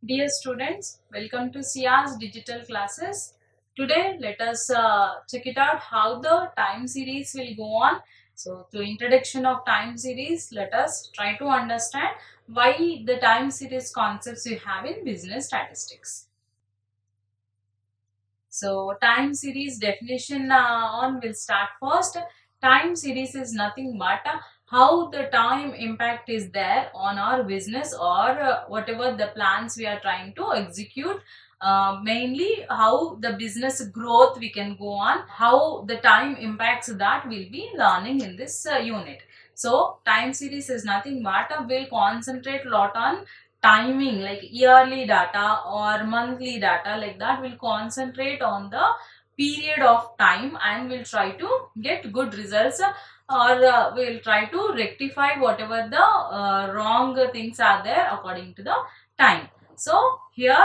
Dear students, welcome to Sia's digital classes. Today, let us check it out how the time series will go on. So, to introduction of time series, let us try to understand why the time series concepts we have in business statistics. So, time series definition on will start first. Time series is nothing but how the time impact is there on our business or whatever the plans we are trying to execute. Mainly how the business growth we can go on, how the time impacts that we'll be learning in this unit. So, time series is nothing but will concentrate a lot on timing like yearly data or monthly data, like that will concentrate on the period of time and will try to get good results, or we'll try to rectify whatever the wrong things are there according to the time. So here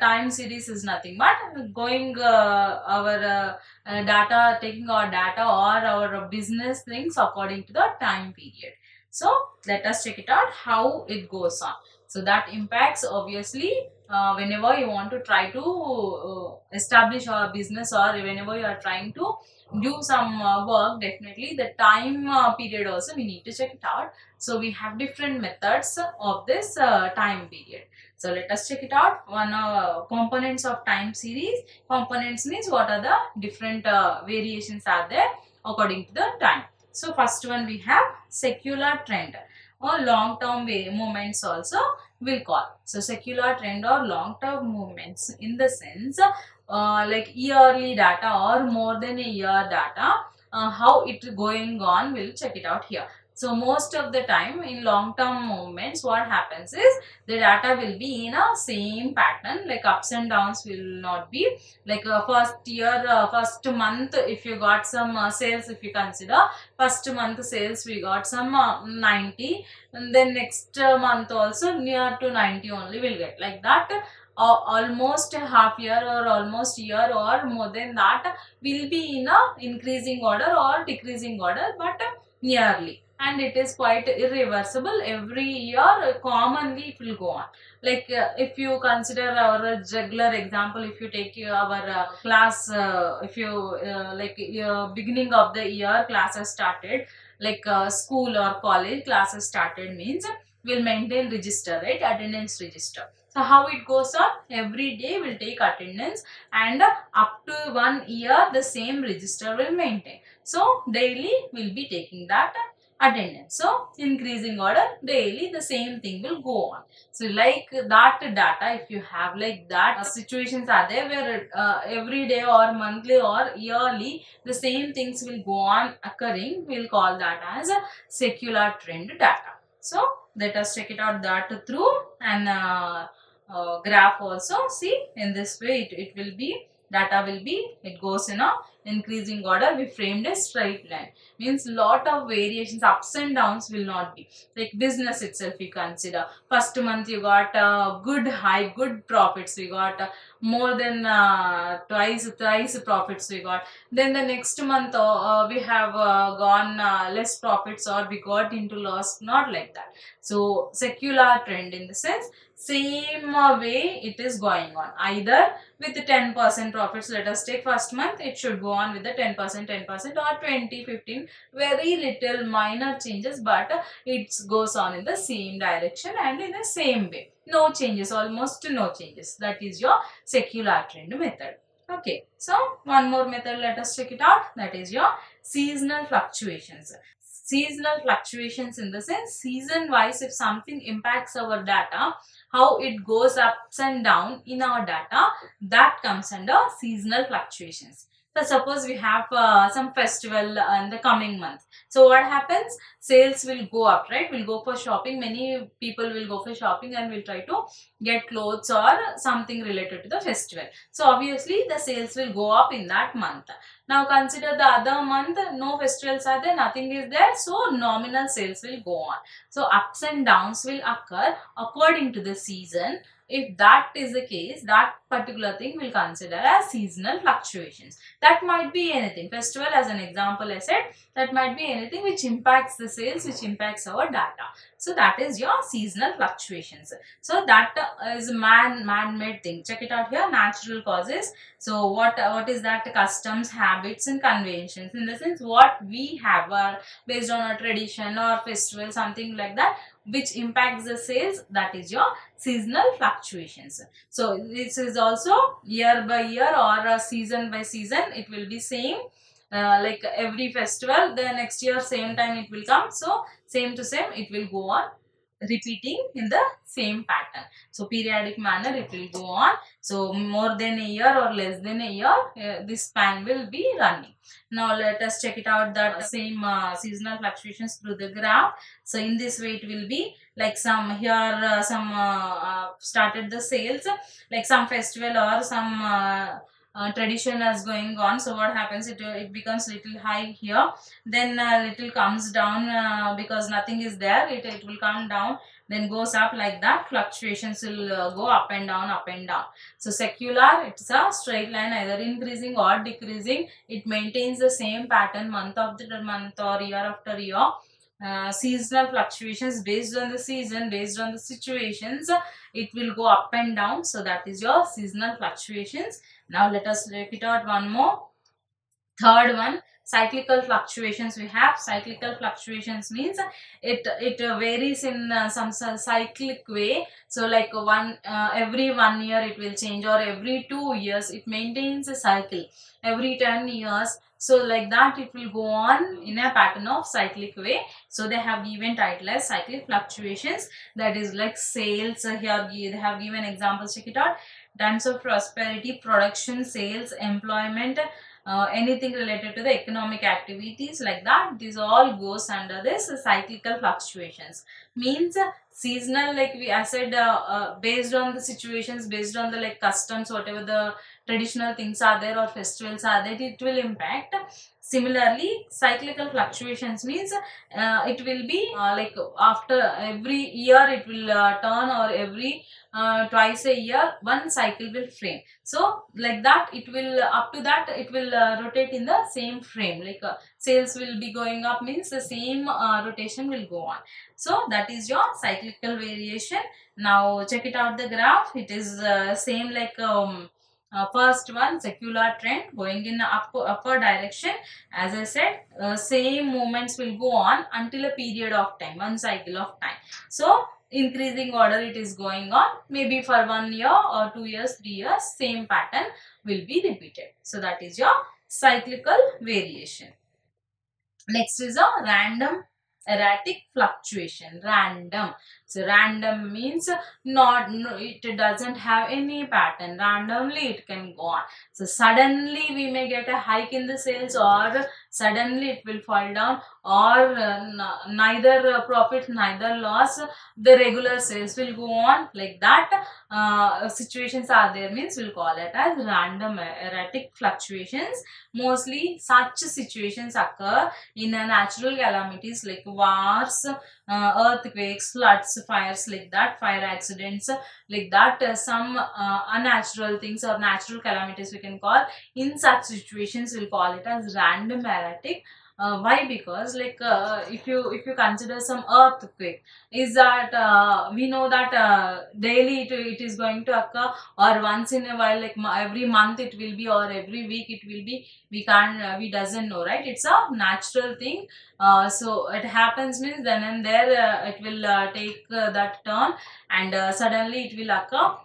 time series is nothing but going our data, taking our data or our business things according to the time period. So let us check it out how it goes on. So that impacts obviously whenever you want to try to establish a business or whenever you are trying to do some work, definitely the time period also we need to check it out. So we have different methods of this time period. So let us check it out. One components of time series. Components means what are the different variations are there according to the time. So first one we have secular trend or long term movements also will call. So secular trend or long term movements in the sense like yearly data or more than a year data, how it going on, we'll check it out here. So most of the time in long term movements what happens is the data will be in a same pattern, like ups and downs will not be. Like first year, first month if you got some sales, if you consider first month sales we got some 90, and then next month also near to 90 only will get, like that almost half year or almost year or more than that will be in a increasing order or decreasing order, but nearly, and it is quite irreversible every year. Commonly it will go on. Like if you consider our regular example, if you take our class, if you like beginning of the year classes started, like school or college classes started means will maintain register, right? Attendance register. So how it goes on, every day will take attendance, and up to 1 year the same register will maintain. So daily will be taking that attendance. So increasing order, daily the same thing will go on. So like that data, if you have like that situations are there where every day or monthly or yearly the same things will go on occurring, we'll call that as a secular trend data. So let us check it out that through and graph also. See, in this way it will be, data will be, it goes in a increasing order. We framed a straight line, means lot of variations, ups and downs will not be. Like business itself you consider, first month you got good high good profits, we got more than twice profits we got. Then the next month we have gone less profits or we got into loss, not like that. So secular trend in the sense same way it is going on, either with the 10% profits. Let us take first month, it should go on with the 10%, 10% or 20, 15, very little minor changes, but it goes on in the same direction and in the same way. No changes, almost no changes. That is your secular trend method. Okay, so one more method, let us check it out. That is your seasonal fluctuations. Seasonal fluctuations in the sense season wise, if something impacts our data, how it goes ups and down in our data, that comes under seasonal fluctuations. So suppose we have some festival in the coming month. So what happens? Sales will go up, right? We'll go for shopping. Many people will go for shopping and will try to get clothes or something related to the festival. So obviously the sales will go up in that month. Now consider the other month, no festivals are there, nothing is there, so nominal sales will go on. So ups and downs will occur according to the season. If that is the case, that particular thing will consider as seasonal fluctuations. That might be anything. Festival as an example I said, that might be anything which impacts the sales, which impacts our data. So that is your seasonal fluctuations. So that is man-made thing. Check it out here, natural causes. So what is that? Customs, habits and conventions. In the sense what we have are based on a tradition or festival, something like that, which impacts the sales. That is your seasonal fluctuations. So this is also year by year or season by season. It will be same. Like every festival, the next year same time it will come. So same to same it will go on repeating in the same pattern. So periodic manner it will go on. So more than a year or less than a year, this span will be running. Now let us check it out, that same seasonal fluctuations through the graph. So in this way it will be like some here some started the sales, like some festival or some tradition is going on. So what happens, it becomes little high here, then little comes down because nothing is there, it will come down, then goes up. Like that fluctuations will go up and down, up and down. So secular, it's a straight line, either increasing or decreasing. It maintains the same pattern month after month or year after year. Seasonal fluctuations, based on the season, based on the situations, it will go up and down. So that is your seasonal fluctuations. Now let us check it out one more. Third one, cyclical fluctuations. We have cyclical fluctuations means it varies in some cyclic way. So like one every 1 year it will change, or every 2 years it maintains a cycle, every 10 years. So like that it will go on in a pattern of cyclic way. So they have given title as cyclic fluctuations. That is like sales. Here they have given examples. Check it out. Times of prosperity, production, sales, employment, anything related to the economic activities, like that, this all goes under this cyclical fluctuations. Means seasonal, like I said, based on the situations, based on the like customs, whatever the traditional things are there or festivals are there, it will impact. Similarly, cyclical fluctuations means it will be like after every year it will turn, or every twice a year one cycle will frame. So like that it will up to that it will rotate in the same frame. Like sales will be going up means the same rotation will go on. So that is your cyclical variation. Now check it out the graph. It is same like first one, secular trend going in upper direction. As I said, same movements will go on until a period of time, one cycle of time. So increasing order it is going on, maybe for 1 year or 2 years, 3 years, same pattern will be repeated. So that is your cyclical variation. Next is a random erratic fluctuation. Random. So random means not, no, it doesn't have any pattern. Randomly it can go on. So suddenly we may get a hike in the sales, or suddenly it will fall down, or neither profit neither loss. The regular sales will go on, like that. Situations are there means we'll call it as random erratic fluctuations. Mostly such situations occur in natural calamities like wars, earthquakes, floods, fires, like that, fire accidents, like that, some unnatural things or natural calamities we can call. In such situations we'll call it as random erratic. Why? Because like if you consider some earthquake, is that we know that daily it is going to occur, or once in a while, like every month it will be, or every week it will be. We can't we doesn't know, right? It's a natural thing. So it happens means then and there it will take that turn, and suddenly it will occur.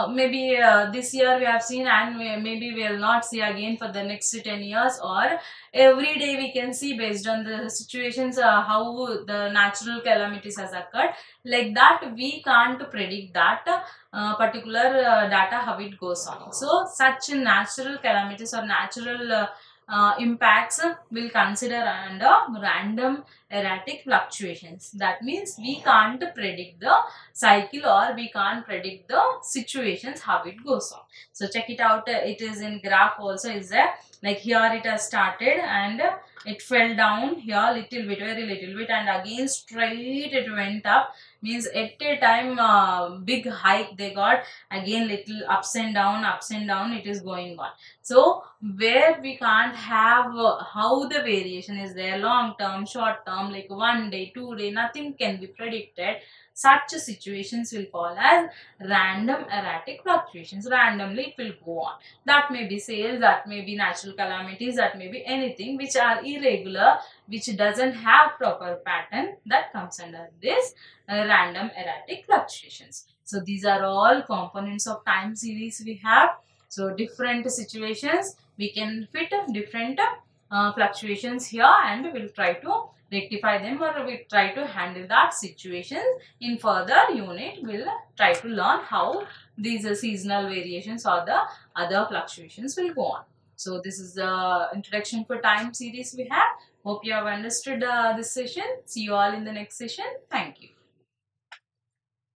Maybe this year we have seen, and maybe we will not see again for the next 10 years, or every day we can see based on the situations how the natural calamities has occurred. Like that we can't predict that particular data how it goes on. So such natural calamities or natural impacts will consider under random erratic fluctuations. That means we can't predict the cycle, or we can't predict the situations how it goes on. So check it out. It is in graph also is there. Like here it has started, and it fell down here little bit, very little bit, and again straight it went up. means at a time big hike they got, again little ups and down it is going on. So where we can't have how the variation is there, long term, short term, like 1 day, 2 day, nothing can be predicted. Such situations will call as random erratic fluctuations. Randomly it will go on. That may be sales, that may be natural calamities, that may be anything which are irregular, which doesn't have proper pattern, that comes under this random erratic fluctuations. So these are all components of time series we have. So different situations we can fit different fluctuations here, and we will try to rectify them, or we try to handle that situation in further unit. We'll try to learn how these seasonal variations or the other fluctuations will go on. So this is the introduction for time series we have. Hope you have understood this session. See you all in the next session. Thank you.